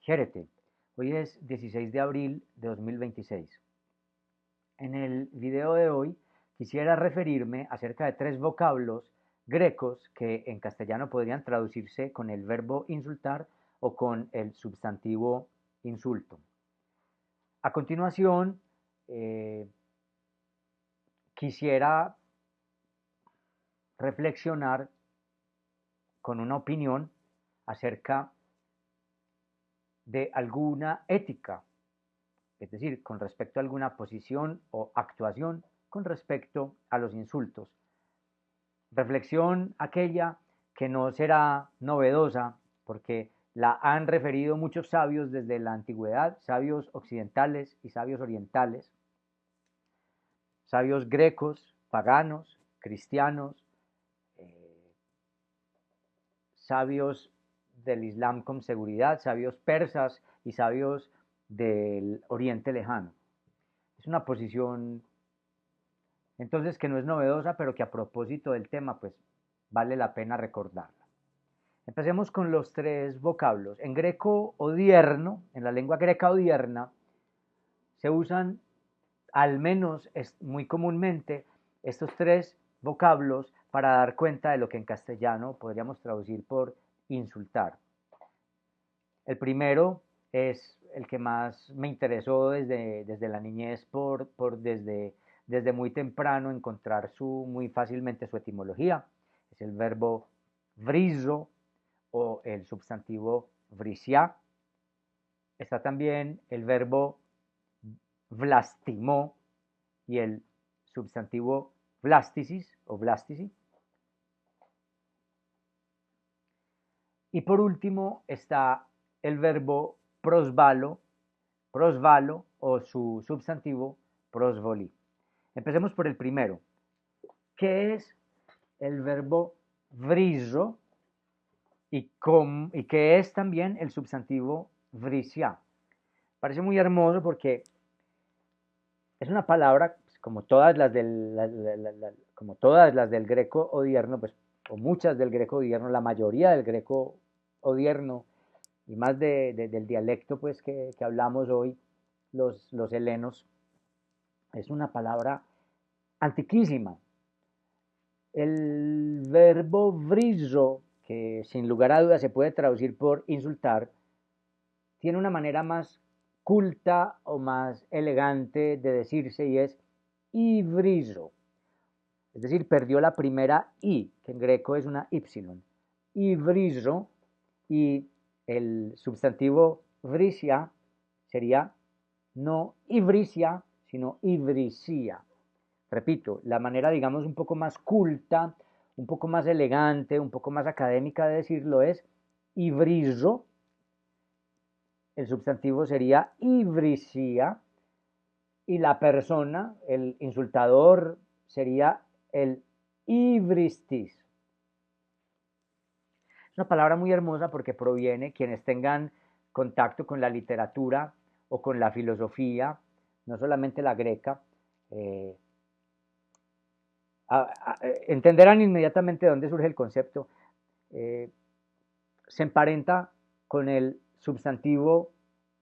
Jérete, hoy es 16 de abril de 2026. En el video de hoy quisiera referirme acerca de tres vocablos grecos que en castellano podrían traducirse con el verbo insultar o con el sustantivo insulto. A continuación, quisiera reflexionar con una opinión acerca de alguna ética, es decir, con respecto a alguna posición o actuación con respecto a los insultos. Reflexión aquella que no será novedosa porque la han referido muchos sabios desde la antigüedad, sabios occidentales y sabios orientales, sabios grecos, paganos, cristianos, sabios del Islam con seguridad, sabios persas y sabios del Oriente Lejano. Es una posición entonces que no es novedosa, pero que a propósito del tema, pues vale la pena recordarla. Empecemos con los tres vocablos. En greco odierno, en la lengua greca odierna, se usan al menos muy comúnmente estos tres vocablos para dar cuenta de lo que en castellano podríamos traducir por insultar. El primero es el que más me interesó desde la niñez desde muy temprano encontrar muy fácilmente su etimología. Es el verbo vrizo o el sustantivo vrisia. Está también el verbo vlastimó y el sustantivo vlastisis o vlastisi. Y por último está el verbo prosvalo o su sustantivo prosvoli. Empecemos por el primero. ¿Qué es el verbo vrizo y qué es también el sustantivo vrisia? Parece muy hermoso porque es una palabra, pues, como todas las del greco odierno, pues, o muchas del greco odierno, la mayoría del greco odierno, y más del dialecto pues, que hablamos hoy, los helenos, es una palabra antiquísima. El verbo vrizo, que sin lugar a dudas se puede traducir por insultar, tiene una manera más culta o más elegante de decirse y es ivrizo. Es decir, perdió la primera i, que en greco es una y. Ivrizo, y el sustantivo vrisia sería no ivrisia, sino ivrisía. Repito, la manera, digamos, un poco más culta, un poco más elegante, un poco más académica de decirlo es ivrizo. El sustantivo sería ivrisía y la persona, el insultador, sería el ivristis. Es una palabra muy hermosa porque proviene, quienes tengan contacto con la literatura o con la filosofía, no solamente la greca, entenderán inmediatamente de dónde surge el concepto. Se emparenta con el sustantivo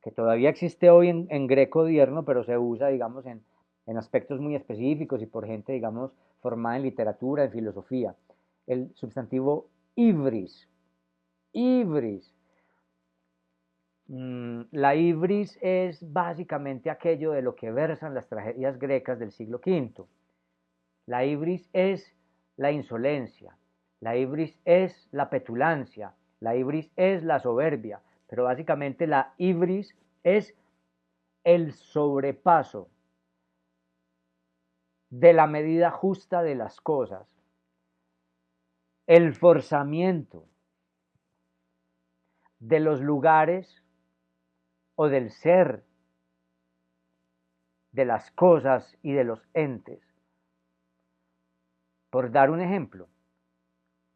que todavía existe hoy en greco odierno, pero se usa, digamos, en aspectos muy específicos y por gente, digamos, formada en literatura, en filosofía. El sustantivo ibris. Ibris. La ibris es básicamente aquello de lo que versan las tragedias grecas del siglo V. La ibris es la insolencia, la ibris es la petulancia, la ibris es la soberbia, pero básicamente la ibris es el sobrepaso de la medida justa de las cosas, el forzamiento de los lugares o del ser, de las cosas y de los entes. Por dar un ejemplo,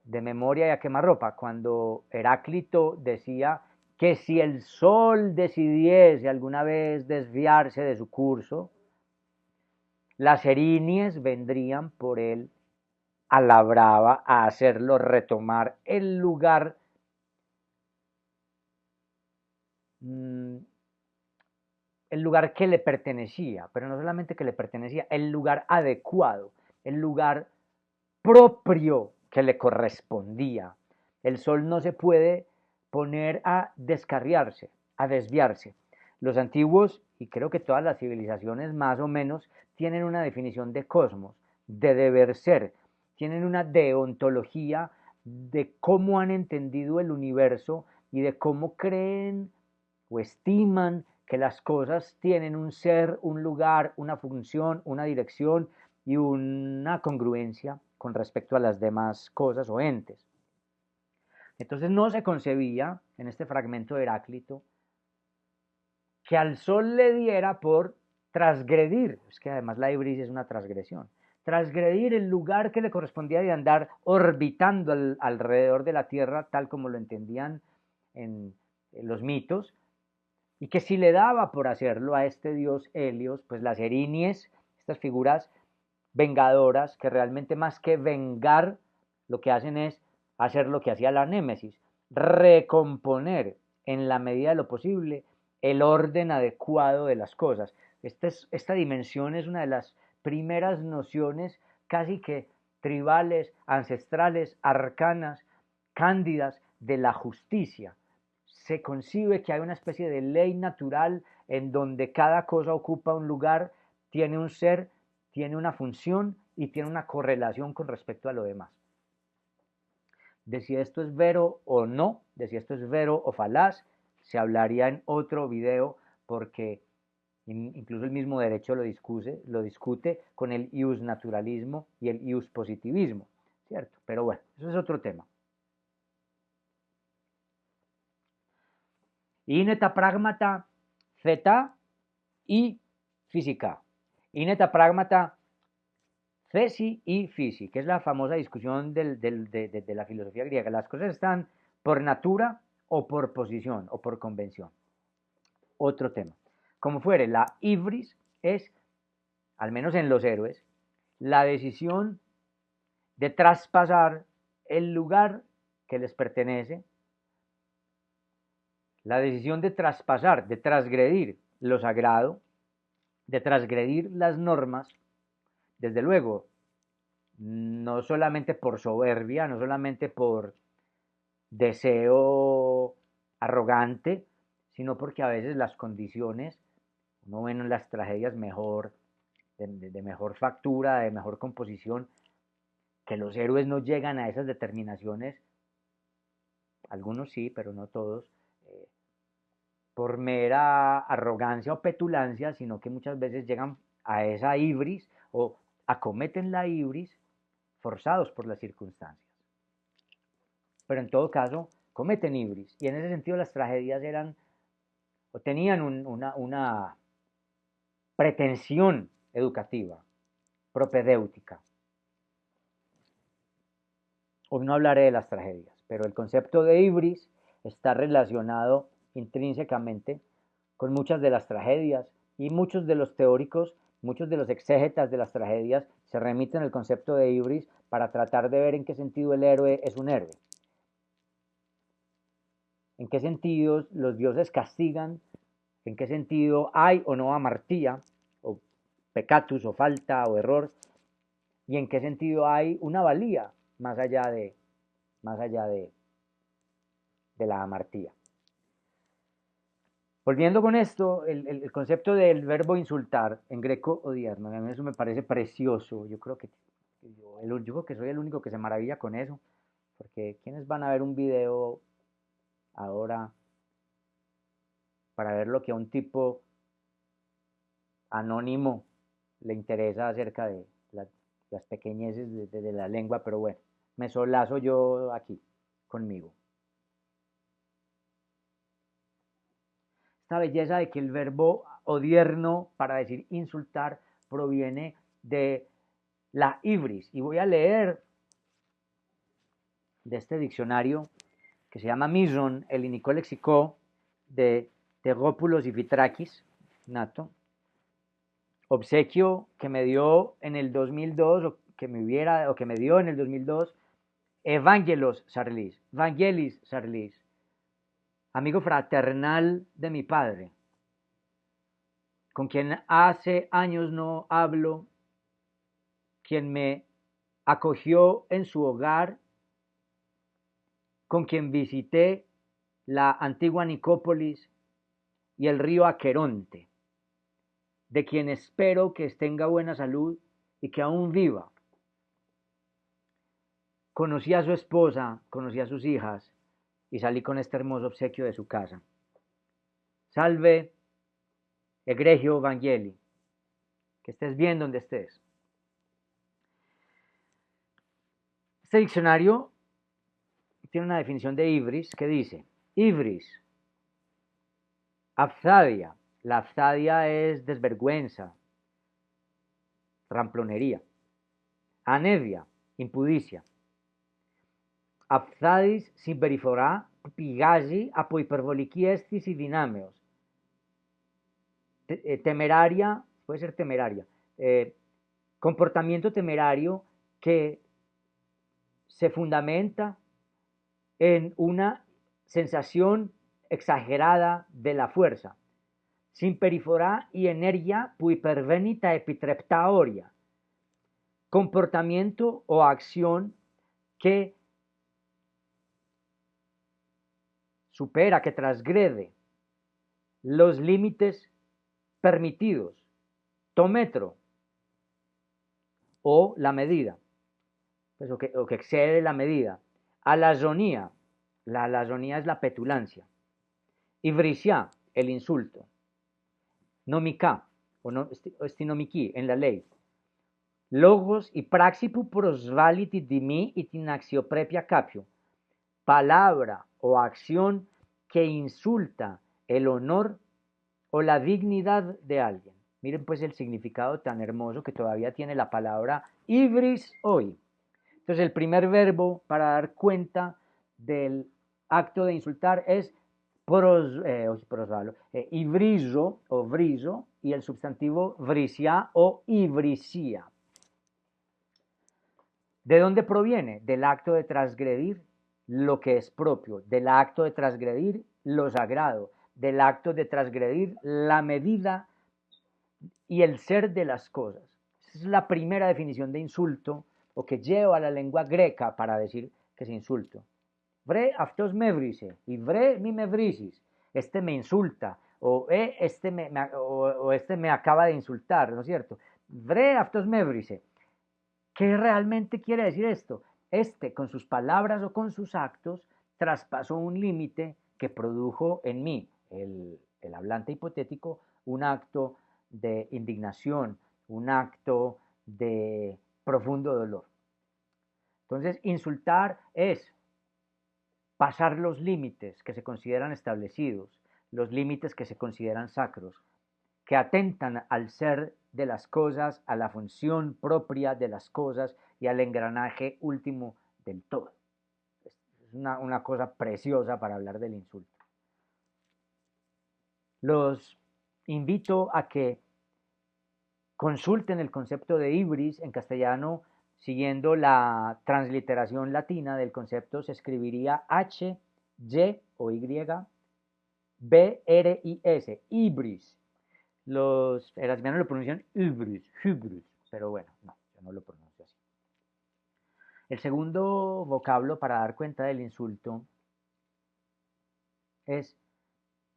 de memoria y a quemarropa, cuando Heráclito decía que si el sol decidiese alguna vez desviarse de su curso, las erinies vendrían por él a la brava a hacerlo retomar el lugar el lugar que le pertenecía, pero no solamente que le pertenecía, el lugar adecuado, el lugar propio que le correspondía. El sol no se puede poner a descarriarse, a desviarse. Los antiguos, y creo que todas las civilizaciones más o menos, tienen una definición de cosmos, de deber ser, tienen una deontología de cómo han entendido el universo y de cómo creen o estiman que las cosas tienen un ser, un lugar, una función, una dirección y una congruencia con respecto a las demás cosas o entes. Entonces no se concebía en este fragmento de Heráclito que al sol le diera por transgredir, es que además la ibris es una transgresión, transgredir el lugar que le correspondía de andar orbitando alrededor de la Tierra tal como lo entendían en los mitos, y que si le daba por hacerlo a este dios Helios, pues las erinies, estas figuras vengadoras, que realmente más que vengar, lo que hacen es hacer lo que hacía la Némesis, recomponer en la medida de lo posible el orden adecuado de las cosas. Esta dimensión es una de las primeras nociones casi que tribales, ancestrales, arcanas, cándidas de la justicia. Se concibe que hay una especie de ley natural en donde cada cosa ocupa un lugar, tiene un ser, tiene una función y tiene una correlación con respecto a lo demás. De si esto es vero o no, de si esto es vero o falaz, se hablaría en otro video porque incluso el mismo derecho lo discute con el ius naturalismo y el ius positivismo, ¿cierto? Pero bueno, eso es otro tema. Ineta pragmata theta y física. Ineta pragmata thesi y fisi, que es la famosa discusión de la filosofía griega. Las cosas están por natura o por posición o por convención. Otro tema. Como fuere, la ibris es, al menos en los héroes, la decisión de traspasar el lugar que les pertenece, la decisión de traspasar, de transgredir lo sagrado, de transgredir las normas, desde luego, no solamente por soberbia, no solamente por deseo arrogante, sino porque a veces las condiciones, uno ve en las tragedias mejor, de mejor factura, de mejor composición, que los héroes no llegan a esas determinaciones, algunos sí, pero no todos, por mera arrogancia o petulancia, sino que muchas veces llegan a esa ibris o acometen la ibris forzados por las circunstancias. Pero en todo caso, cometen ibris. Y en ese sentido las tragedias eran o tenían una pretensión educativa, propedéutica. Hoy no hablaré de las tragedias, pero el concepto de ibris está relacionado intrínsecamente con muchas de las tragedias y muchos de los teóricos, muchos de los exégetas de las tragedias se remiten al concepto de ibris para tratar de ver en qué sentido el héroe es un héroe. ¿En qué sentido los dioses castigan? ¿En qué sentido hay o no amartía, o pecatus, o falta, o error? ¿Y en qué sentido hay una valía más allá de la amartía? Volviendo con esto, el concepto del verbo insultar en greco odierno, a mí eso me parece precioso. Yo creo que yo creo que soy el único que se maravilla con eso, porque ¿quiénes van a ver un video ahora para ver lo que a un tipo anónimo le interesa acerca de las pequeñeces de la lengua? Pero bueno, me solazo yo aquí conmigo. Esta belleza de que el verbo odierno para decir insultar proviene de la ibris. Y voy a leer de este diccionario que se llama Mison, el Inico Lexicó, de Tegópulos y Fitrakis, nato, obsequio que me dio en el 2002, o que me dio en el 2002, Evangelos Sarlis, Vangelis Sarlis, amigo fraternal de mi padre, con quien hace años no hablo, quien me acogió en su hogar, con quien visité la antigua Nicópolis y el río Aqueronte, de quien espero que tenga buena salud y que aún viva. Conocí a su esposa, conocí a sus hijas y salí con este hermoso obsequio de su casa. Salve, egregio Vangeli, que estés bien donde estés. Este diccionario tiene una definición de ibris que dice, ibris, afzadia. La afzadia es desvergüenza, ramplonería. Anevia, impudicia. Afzadis συμπεριφορά πηγάζει από υπερβολική αίσθηση δυνάμεως. Temeraria, puede ser temeraria. Comportamiento temerario que se fundamenta en una sensación exagerada de la fuerza. Συμπεριφορά η ενέργεια που υπερβαίνει τα επιτρεπτά όρια. Comportamiento o acción que supera, que transgrede los límites permitidos, tómetro o la medida, pues, o que excede la medida. Alazonía, la alazonía es la petulancia. Ivrisia, el insulto. Nomika, o stinomiki, en la ley. Logos y praxis που προσβάλλει την τιμή ή την αξιοπρέπεια κάποιου. Palabra o acción que insulta el honor o la dignidad de alguien. Miren pues el significado tan hermoso que todavía tiene la palabra ibris hoy. Entonces el primer verbo para dar cuenta del acto de insultar es ibrizo o brizo y el sustantivo vrisia o ibrisía. ¿De dónde proviene? Del acto de transgredir lo que es propio, del acto de transgredir lo sagrado, del acto de transgredir la medida y el ser de las cosas. Esa es la primera definición de insulto, o que lleva a la lengua greca para decir que es insulto. Vre aftos me brise, y vre mi me brisis. Este me insulta, o este me acaba de insultar, ¿no es cierto? Vre aftos me brise. ¿Qué realmente quiere decir esto? Este, con sus palabras o con sus actos, traspasó un límite que produjo en mí, el hablante hipotético, un acto de indignación, un acto de profundo dolor. Entonces, insultar es pasar los límites que se consideran establecidos, los límites que se consideran sacros, que atentan al ser de las cosas, a la función propia de las cosas y al engranaje último del todo. Es una cosa preciosa para hablar del insulto. Los invito a que consulten el concepto de ibris en castellano, siguiendo la transliteración latina del concepto, se escribiría H, Y o Y, B, R, I, S, ibris. Los erasmianos lo pronuncian hybris, pero bueno, no, yo no lo pronuncio así. El segundo vocablo para dar cuenta del insulto es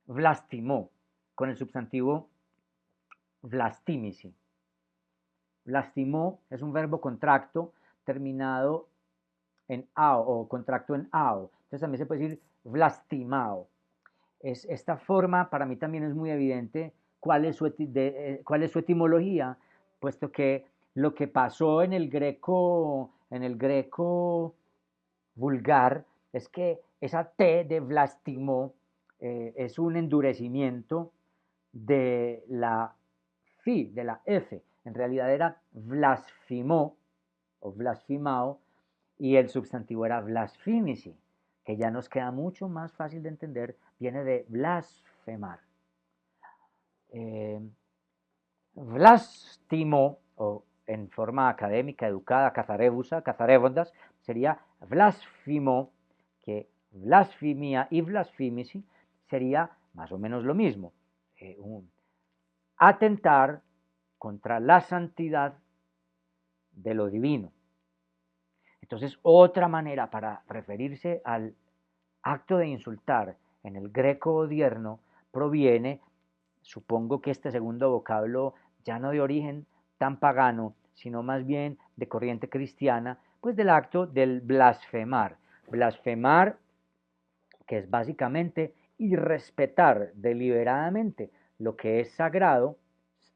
vlastimó, con el sustantivo vlastimici. Vlastimó es un verbo contracto terminado en ao o contracto en ao. Entonces también se puede decir vlastimao. Esta forma para mí también es muy evidente cuál es su etimología, puesto que lo que pasó en el greco vulgar es que esa T de vlastimó es un endurecimiento de la fi, de la F. En realidad era blasfimó o blasfimao y el sustantivo era blasfimici, que ya nos queda mucho más fácil de entender, viene de blasfemar. Vlastimo, o en forma académica, educada, cazarebondas, sería blasfimo, que blasfimia y blasfimici sería más o menos lo mismo, atentar contra la santidad de lo divino. Entonces, otra manera para referirse al acto de insultar en el greco odierno proviene, supongo que este segundo vocablo ya no de origen tan pagano, sino más bien de corriente cristiana, pues del acto del blasfemar. Blasfemar, que es básicamente irrespetar deliberadamente lo que es sagrado,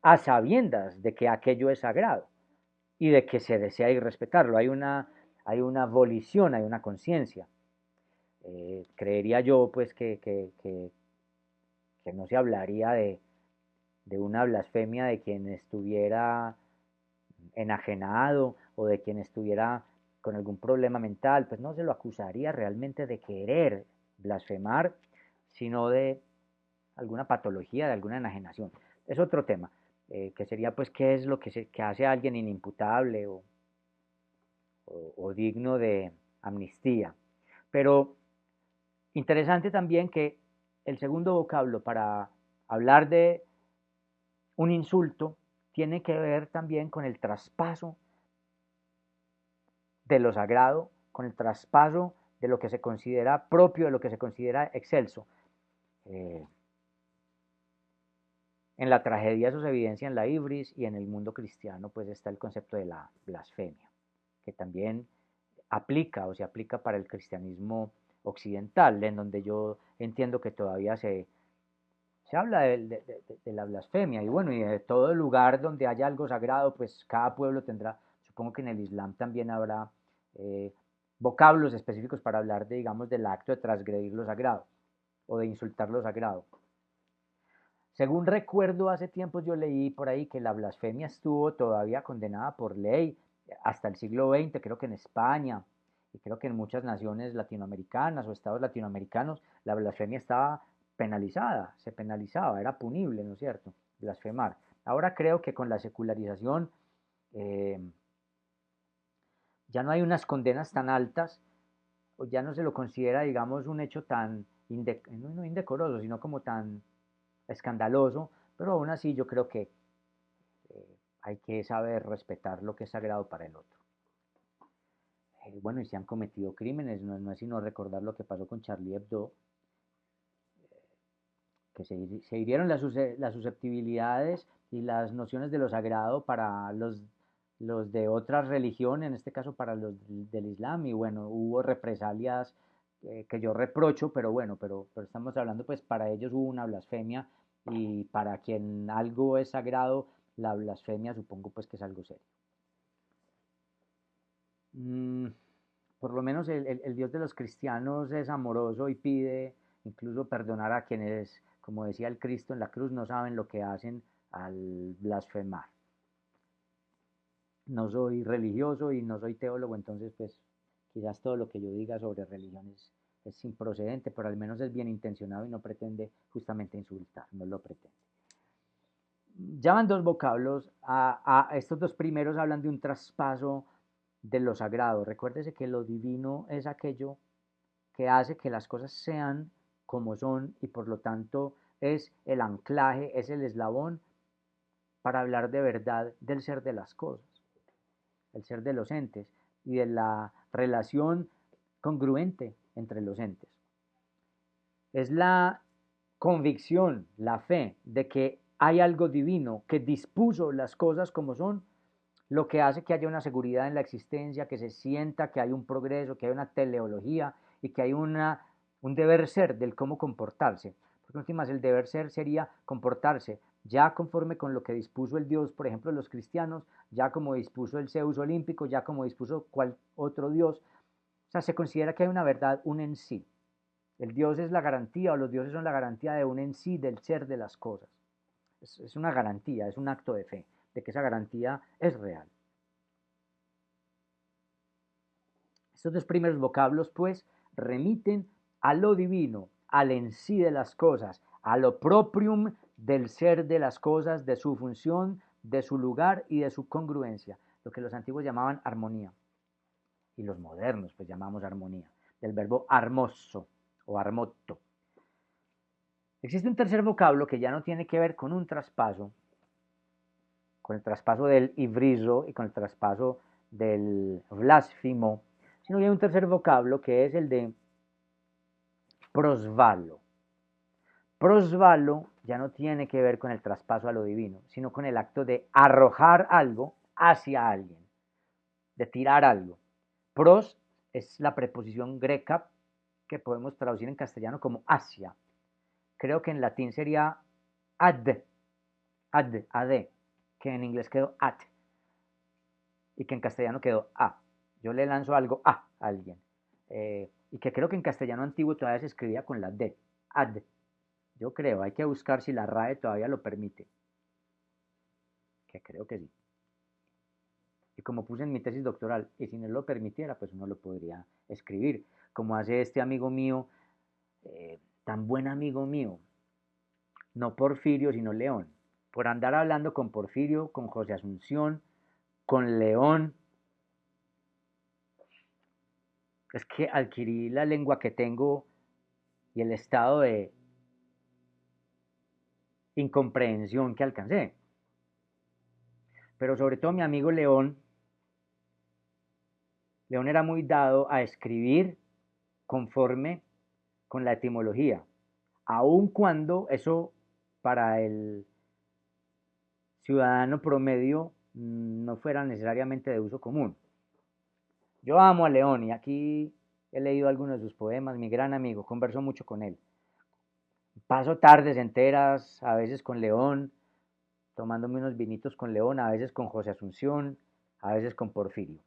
a sabiendas de que aquello es sagrado y de que se desea irrespetarlo. Hay una volición, hay una conciencia. Creería yo pues que no se hablaría de una blasfemia de quien estuviera enajenado o de quien estuviera con algún problema mental, pues no se lo acusaría realmente de querer blasfemar, sino de alguna patología, de alguna enajenación. Es otro tema, que sería pues qué es lo que hace a alguien inimputable o digno de amnistía. Pero interesante también que el segundo vocablo para hablar de un insulto tiene que ver también con el traspaso de lo sagrado, con el traspaso de lo que se considera propio, de lo que se considera excelso. En la tragedia eso se evidencia en la ibris y en el mundo cristiano pues está el concepto de la blasfemia, que también aplica o se aplica para el cristianismo occidental, en donde yo entiendo que todavía se habla de la blasfemia y bueno, y de todo lugar donde haya algo sagrado, pues cada pueblo tendrá, supongo que en el Islam también habrá vocablos específicos para hablar de, digamos, del acto de transgredir lo sagrado o de insultar lo sagrado. Según recuerdo, hace tiempo yo leí por ahí que la blasfemia estuvo todavía condenada por ley hasta el siglo XX, creo que en España y creo que en muchas naciones latinoamericanas o estados latinoamericanos la blasfemia estaba penalizada, se penalizaba, era punible, ¿no es cierto? Blasfemar. Ahora creo que con la secularización ya no hay unas condenas tan altas, o ya no se lo considera, digamos, un hecho tan no indecoroso, sino como tan escandaloso, pero aún así yo creo que hay que saber respetar lo que es sagrado para el otro. Bueno, y se han cometido crímenes, no es sino recordar lo que pasó con Charlie Hebdo, que se hirieron las susceptibilidades y las nociones de lo sagrado para los de otras religiones, en este caso para los del Islam, y bueno, hubo represalias que yo reprocho, pero bueno, pero estamos hablando, pues para ellos hubo una blasfemia y para quien algo es sagrado, la blasfemia supongo pues que es algo serio. Por lo menos el Dios de los cristianos es amoroso y pide incluso perdonar a quienes, como decía el Cristo en la cruz, no saben lo que hacen al blasfemar. No soy religioso y no soy teólogo, entonces pues quizás todo lo que yo diga sobre religión es improcedente, pero al menos es bien intencionado y no pretende justamente insultar, no lo pretende. Ya van dos vocablos, estos dos primeros hablan de un traspaso de lo sagrado. Recuérdese que lo divino es aquello que hace que las cosas sean como son y por lo tanto es el anclaje, es el eslabón para hablar de verdad del ser de las cosas, el ser de los entes y de la relación congruente entre los entes. Es la convicción, la fe de que hay algo divino que dispuso las cosas como son, lo que hace que haya una seguridad en la existencia, que se sienta que hay un progreso, que hay una teleología y que hay un deber ser del cómo comportarse. Porque en últimas el deber ser sería comportarse ya conforme con lo que dispuso el Dios, por ejemplo, los cristianos, ya como dispuso el Zeus olímpico, ya como dispuso cual otro Dios. O sea, se considera que hay una verdad, un en sí. El Dios es la garantía, o los dioses son la garantía de un en sí, del ser de las cosas. Es una garantía, es un acto de fe, de que esa garantía es real. Estos dos primeros vocablos, pues, remiten a lo divino, al en sí de las cosas, a lo proprium del ser de las cosas, de su función, de su lugar y de su congruencia, lo que los antiguos llamaban armonía, y los modernos, pues, llamamos armonía, del verbo armoso o armotto. Existe un tercer vocablo que ya no tiene que ver con un traspaso, con el traspaso del ibrizo y con el traspaso del blasfemo, sino que hay un tercer vocablo que es el de prosvalo. Prosvalo ya no tiene que ver con el traspaso a lo divino, sino con el acto de arrojar algo hacia alguien, de tirar algo. Pros es la preposición greca que podemos traducir en castellano como hacia. Creo que en latín sería ad, que en inglés quedó at y que en castellano quedó a. Yo le lanzo algo a alguien. Y que creo que en castellano antiguo todavía se escribía con la d, ad. Yo creo, hay que buscar si la RAE todavía lo permite. Que creo que sí. Y como puse en mi tesis doctoral, y si no lo permitiera, pues uno lo podría escribir. Como hace este amigo mío, tan buen amigo mío, no Porfirio, sino León. Por andar hablando con Porfirio, con José Asunción, con León, es que adquirí la lengua que tengo y el estado de incomprensión que alcancé. Pero sobre todo mi amigo León, León era muy dado a escribir conforme con la etimología, aun cuando eso para el ciudadano promedio no fuera necesariamente de uso común. Yo amo a León y aquí he leído algunos de sus poemas, mi gran amigo, converso mucho con él. Paso tardes enteras, a veces con León, tomándome unos vinitos con León, a veces con José Asunción, a veces con Porfirio.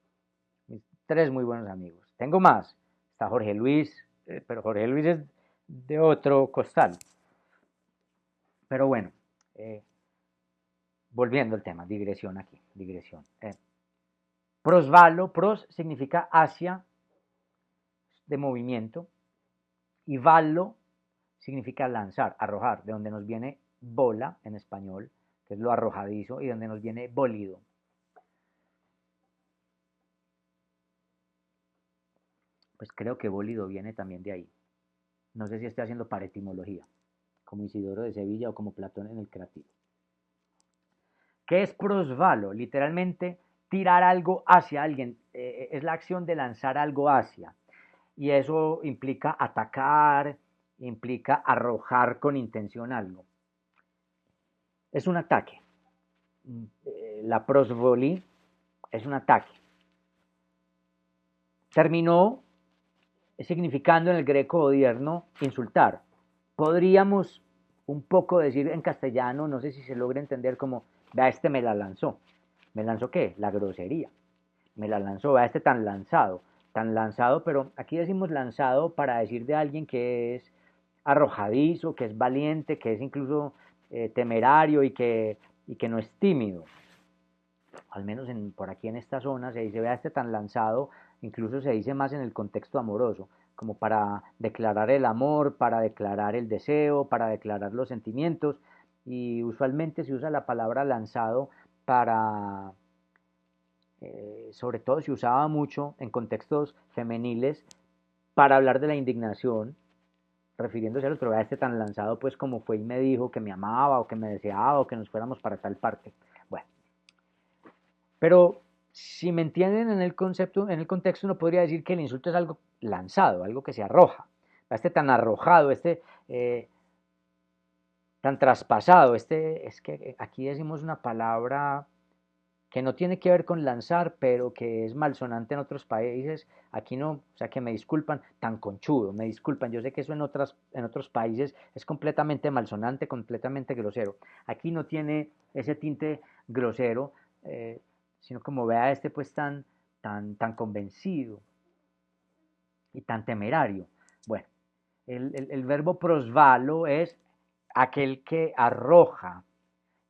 Mis tres muy buenos amigos. Tengo más, está Jorge Luis, pero Jorge Luis es de otro costal. Pero bueno, volviendo al tema, digresión aquí, digresión. Prosvalo, pros significa hacia, de movimiento, y vallo significa lanzar, arrojar, de donde nos viene bola en español, que es lo arrojadizo, y de donde nos viene bólido. Pues creo que bólido viene también de ahí. No sé si estoy haciendo para etimología, como Isidoro de Sevilla o como Platón en el Creativo. ¿Qué es prosvalo? Literalmente tirar algo hacia alguien. Es la acción de lanzar algo hacia. Y eso implica atacar, implica arrojar con intención algo. Es un ataque. La prosvoli es un ataque. Terminó significando en el greco odierno insultar. Podríamos un poco decir en castellano, no sé si se logra entender como, vea, este me la lanzó. ¿Me lanzó qué? La grosería. Me la lanzó, vea, este tan lanzado, pero aquí decimos lanzado para decir de alguien que es arrojadizo, que es valiente, que es incluso temerario y que no es tímido. Al menos por aquí en esta zona se dice, vea, este tan lanzado, incluso se dice más en el contexto amoroso, como para declarar el amor, para declarar el deseo, para declarar los sentimientos, y usualmente se usa la palabra lanzado para, sobre todo se usaba mucho en contextos femeniles, para hablar de la indignación, refiriéndose al otro, vea, este tan lanzado pues como fue y me dijo que me amaba o que me deseaba o que nos fuéramos para tal parte. Bueno, pero si me entienden en el concepto, en el contexto, uno podría decir que el insulto es algo lanzado, algo que se arroja. Este tan arrojado, tan traspasado, es que aquí decimos una palabra que no tiene que ver con lanzar, pero que es malsonante en otros países. Aquí no, o sea que me disculpan, tan conchudo, me disculpan. Yo sé que eso en otros países es completamente malsonante, completamente grosero. Aquí no tiene ese tinte grosero, sino como vea este pues tan convencido y tan temerario. Bueno, el verbo prosvalo es aquel que arroja,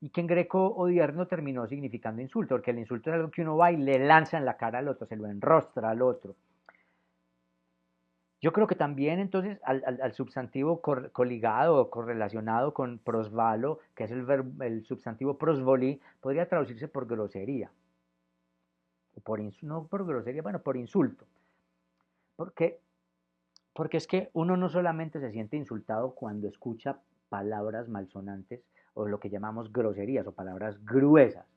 y que en greco odierno terminó significando insulto, porque el insulto es algo que uno va y le lanza en la cara al otro, se lo enrostra al otro. Yo creo que también entonces al substantivo coligado o correlacionado con prosvalo, que es el substantivo prosvoli, podría traducirse por grosería. O por no por grosería, bueno, por insulto. Porque Porque es que uno no solamente se siente insultado cuando escucha palabras malsonantes o lo que llamamos groserías o palabras gruesas.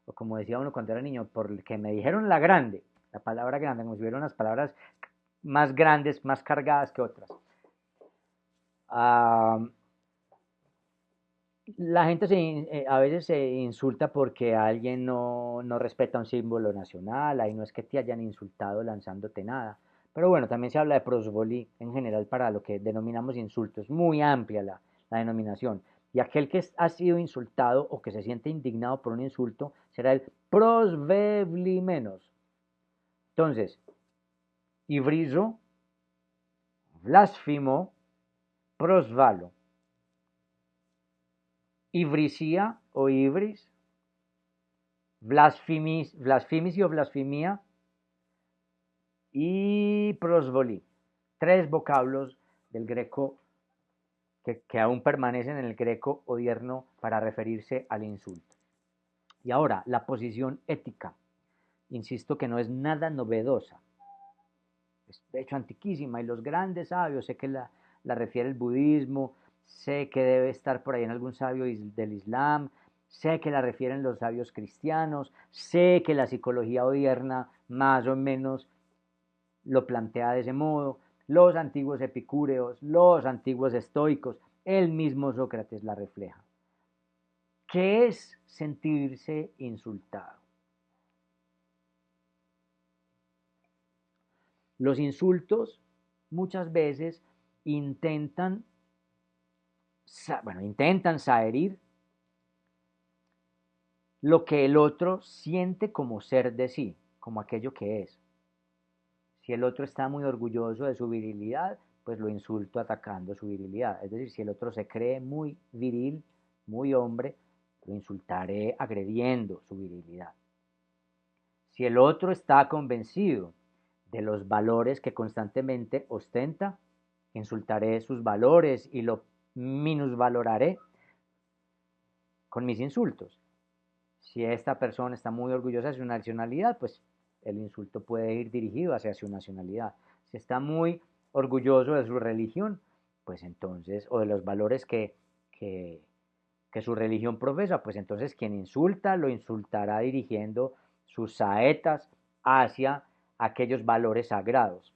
O como decía uno cuando era niño, porque me dijeron la grande, la palabra grande, como si hubiera unas palabras más grandes, más cargadas que otras. Ah, la gente a veces se insulta porque alguien no respeta un símbolo nacional, ahí no es que te hayan insultado lanzándote nada. Pero bueno, también se habla de prosboli en general para lo que denominamos insultos, muy amplia la denominación. Y aquel que ha sido insultado o que se siente indignado por un insulto será el prosveblimenos. Entonces, ibrizo, blasfimo, prosvalo. Ibrisía o ibris, blasfimis o blasfemia y prosboli. Tres vocablos del greco que aún permanecen en el greco odierno para referirse al insulto. Y ahora, la posición ética. Insisto que no es nada novedosa. Es de hecho antiquísima y los grandes sabios, sé que la refiere el budismo, sé que debe estar por ahí en algún sabio del Islam, sé que la refieren los sabios cristianos, sé que la psicología odierna más o menos lo plantea de ese modo, los antiguos epicúreos, los antiguos estoicos, el mismo Sócrates la refleja. ¿Qué es sentirse insultado? Los insultos muchas veces intentan herir lo que el otro siente como ser de sí, como aquello que es. Si el otro está muy orgulloso de su virilidad, pues lo insulto atacando su virilidad. Es decir, si el otro se cree muy viril, muy hombre, lo insultaré agrediendo su virilidad. Si el otro está convencido de los valores que constantemente ostenta, insultaré sus valores y lo minusvaloraré con mis insultos. Si esta persona está muy orgullosa de su nacionalidad, pues el insulto puede ir dirigido hacia su nacionalidad. Si está muy orgulloso de su religión, pues entonces, o de los valores que su religión profesa, pues entonces quien insulta lo insultará dirigiendo sus saetas hacia aquellos valores sagrados.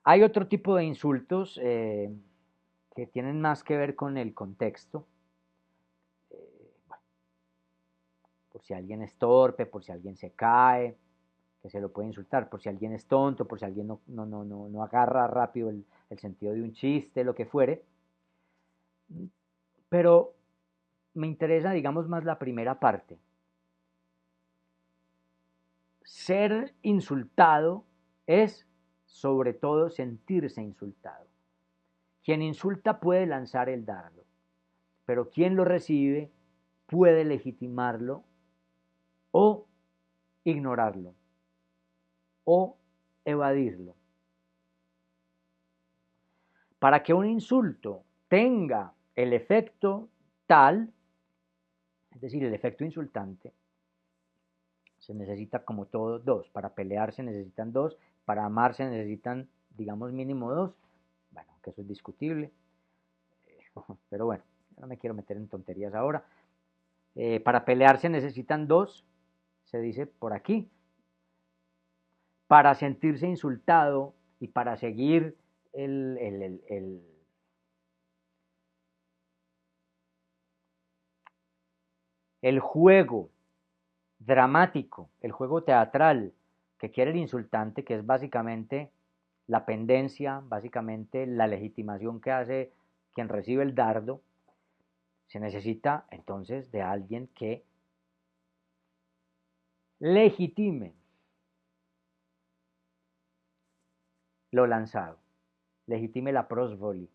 Hay otro tipo de insultos que tienen más que ver con el contexto. Bueno, por si alguien es torpe, por si alguien se cae, que se lo puede insultar, por si alguien es tonto, por si alguien no agarra rápido el sentido de un chiste, lo que fuere. Pero me interesa, digamos, más la primera parte. Ser insultado es, sobre todo, sentirse insultado. Quien insulta puede lanzar el dardo, pero quien lo recibe puede legitimarlo o ignorarlo o evadirlo. Para que un insulto tenga el efecto tal, es decir, el efecto insultante, se necesita como todo dos. Para pelear se necesitan dos, para amar se necesitan, digamos, mínimo dos. Bueno, que eso es discutible, pero bueno, no me quiero meter en tonterías ahora. Para pelear se necesitan dos, se dice por aquí. Para sentirse insultado y para seguir el juego dramático, el juego teatral que quiere el insultante, que es básicamente la pendencia, básicamente la legitimación que hace quien recibe el dardo, se necesita entonces de alguien que legitime lo lanzado, legitime la prosboli.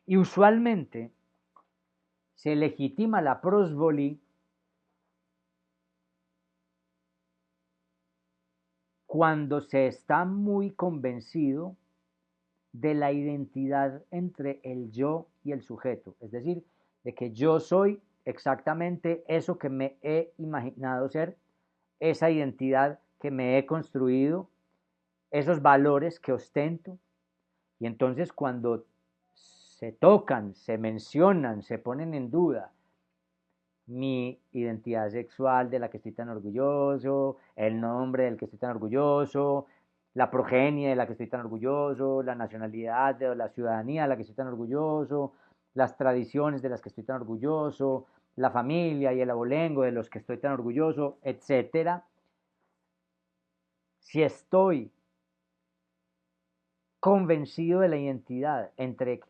Y usualmente se legitima la prosboli cuando se está muy convencido de la identidad entre el yo y el sujeto, es decir, de que yo soy exactamente eso que me he imaginado ser, esa identidad que me he construido, esos valores que ostento, y entonces cuando se tocan, se mencionan, se ponen en duda mi identidad sexual de la que estoy tan orgulloso, el nombre del que estoy tan orgulloso, la progenie de la que estoy tan orgulloso, la nacionalidad de la ciudadanía de la que estoy tan orgulloso, las tradiciones de las que estoy tan orgulloso, la familia y el abolengo de los que estoy tan orgulloso, etcétera. Si estoy convencido de la identidad entre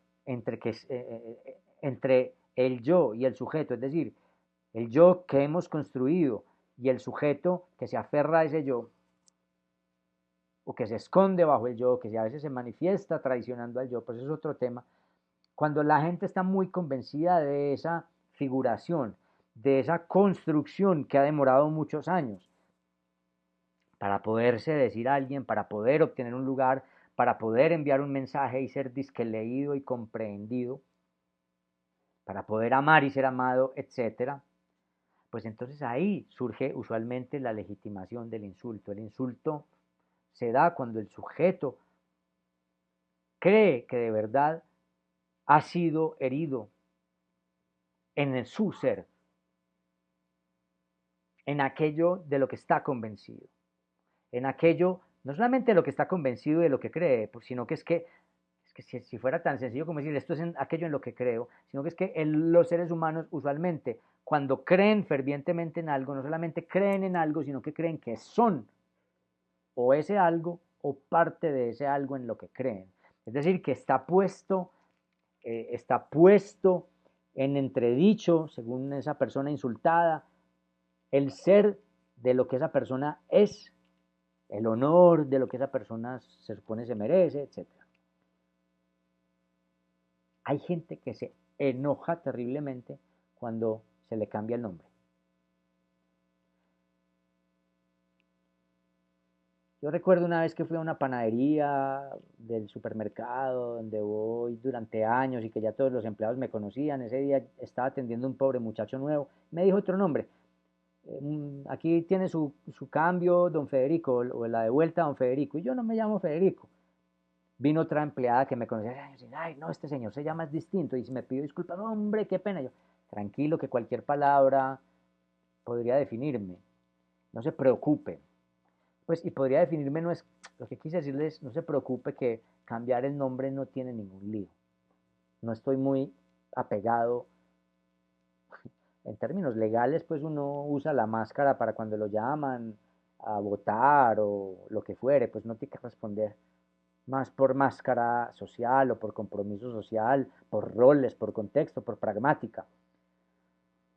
el yo y el sujeto, es decir, el yo que hemos construido y el sujeto que se aferra a ese yo, o que se esconde bajo el yo, que a veces se manifiesta traicionando al yo, pues eso es otro tema. Cuando la gente está muy convencida de esa figuración, de esa construcción que ha demorado muchos años, para poderse decir a alguien, para poder obtener un lugar, para poder enviar un mensaje y ser disque leído y comprendido, para poder amar y ser amado, etcétera, pues entonces ahí surge usualmente la legitimación del insulto. El insulto se da cuando el sujeto cree que de verdad ha sido herido en su ser, en aquello de lo que está convencido, en aquello, no solamente de lo que está convencido y de lo que cree, sino que si fuera tan sencillo como decir esto es aquello en lo que creo, sino que es que los seres humanos usualmente cuando creen fervientemente en algo, no solamente creen en algo, sino que creen que son o ese algo o parte de ese algo en lo que creen. Es decir, que está puesto en entredicho, según esa persona insultada, el ser de lo que esa persona es, el honor de lo que esa persona se supone se merece, etcétera. Hay gente que se enoja terriblemente cuando se le cambia el nombre. Yo recuerdo una vez que fui a una panadería del supermercado donde voy durante años y que ya todos los empleados me conocían. Ese día estaba atendiendo a un pobre muchacho nuevo. Me dijo otro nombre. Aquí tiene su cambio, don Federico, o la de vuelta, don Federico. Y yo no me llamo Federico. Vino otra empleada que me conocía. Ay, no, este señor se llama es distinto. Y me pidió disculpas. No, hombre, qué pena. Yo, tranquilo, que cualquier palabra podría definirme. No se preocupe. Pues, y podría definirme, no es, lo que quise decirles, no se preocupe que cambiar el nombre no tiene ningún lío. No estoy muy apegado. En términos legales, pues uno usa la máscara para cuando lo llaman a votar o lo que fuere, pues no tiene que responder más por máscara social o por compromiso social, por roles, por contexto, por pragmática.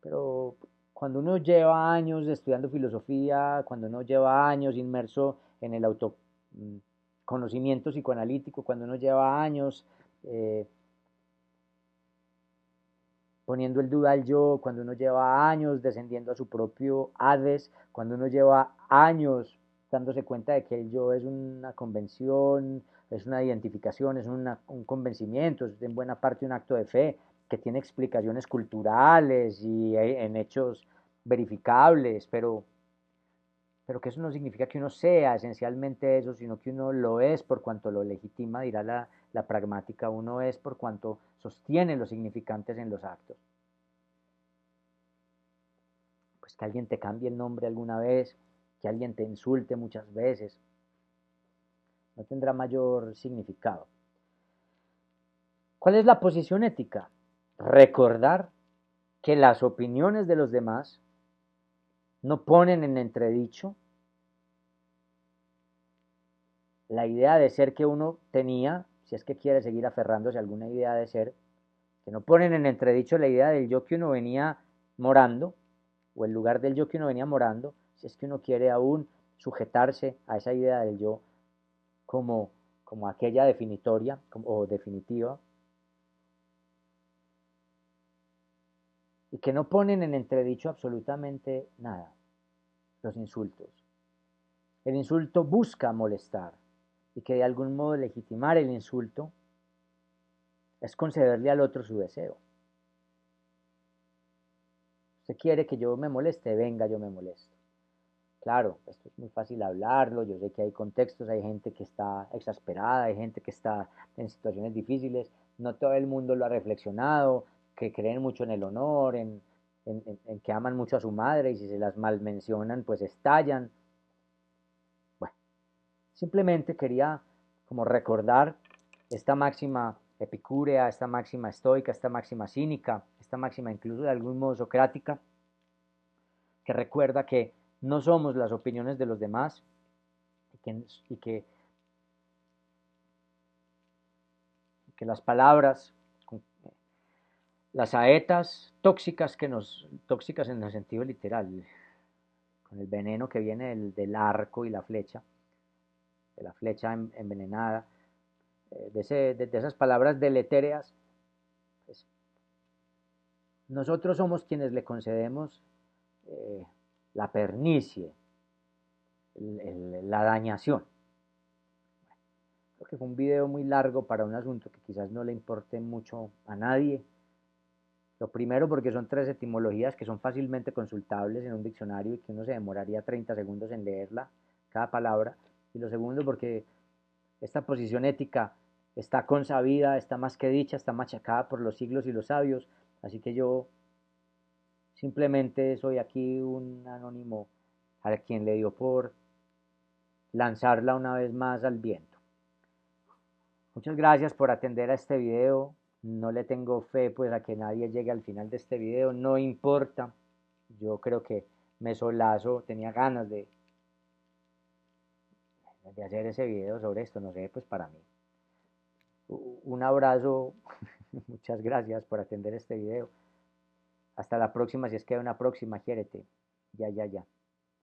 Pero cuando uno lleva años estudiando filosofía, cuando uno lleva años inmerso en el autoconocimiento psicoanalítico, cuando uno lleva años poniendo en duda al yo, cuando uno lleva años descendiendo a su propio Hades, cuando uno lleva años dándose cuenta de que el yo es una convención, es una identificación, es un convencimiento, es en buena parte un acto de fe que tiene explicaciones culturales y en hechos verificables, pero que eso no significa que uno sea esencialmente eso, sino que uno lo es por cuanto lo legitima, dirá la pragmática, uno es por cuanto sostiene los significantes en los actos. Pues que alguien te cambie el nombre alguna vez, que alguien te insulte muchas veces, no tendrá mayor significado. ¿Cuál es la posición ética? Recordar que las opiniones de los demás no ponen en entredicho la idea de ser que uno tenía, si es que quiere seguir aferrándose a alguna idea de ser, que no ponen en entredicho la idea del yo que uno venía morando, o el lugar del yo que uno venía morando, si es que uno quiere aún sujetarse a esa idea del yo como aquella definitoria o definitiva, y que no ponen en entredicho absolutamente nada, los insultos. El insulto busca molestar, y que de algún modo legitimar el insulto es concederle al otro su deseo. Usted quiere que yo me moleste, venga, yo me molesto. Claro, esto es muy fácil hablarlo, yo sé que hay contextos, hay gente que está exasperada, hay gente que está en situaciones difíciles, no todo el mundo lo ha reflexionado, que creen mucho en el honor, en que aman mucho a su madre y si se las malmencionan pues estallan. Bueno, simplemente quería como recordar esta máxima epicúrea, esta máxima estoica, esta máxima cínica, esta máxima incluso de algún modo socrática, que recuerda que no somos las opiniones de los demás y que las palabras, las saetas tóxicas tóxicas en el sentido literal, con el veneno que viene del arco y la flecha, de la flecha envenenada, de esas palabras deletéreas, pues, nosotros somos quienes le concedemos eh, la pernicie, la dañación. Creo que fue un video muy largo para un asunto que quizás no le importe mucho a nadie. Lo primero porque son tres etimologías que son fácilmente consultables en un diccionario y que uno se demoraría 30 segundos en leerla, cada palabra. Y lo segundo porque esta posición ética está consabida, está más que dicha, está machacada por los siglos y los sabios. Así que yo simplemente soy aquí un anónimo a quien le dio por lanzarla una vez más al viento. Muchas gracias por atender a este video. No le tengo fe pues a que nadie llegue al final de este video, no importa. Yo creo que me solazo, tenía ganas de hacer ese video sobre esto, no sé, pues para mí. Un abrazo, muchas gracias por atender este video. Hasta la próxima, si es que hay una próxima, quiérete. Ya, ya, ya.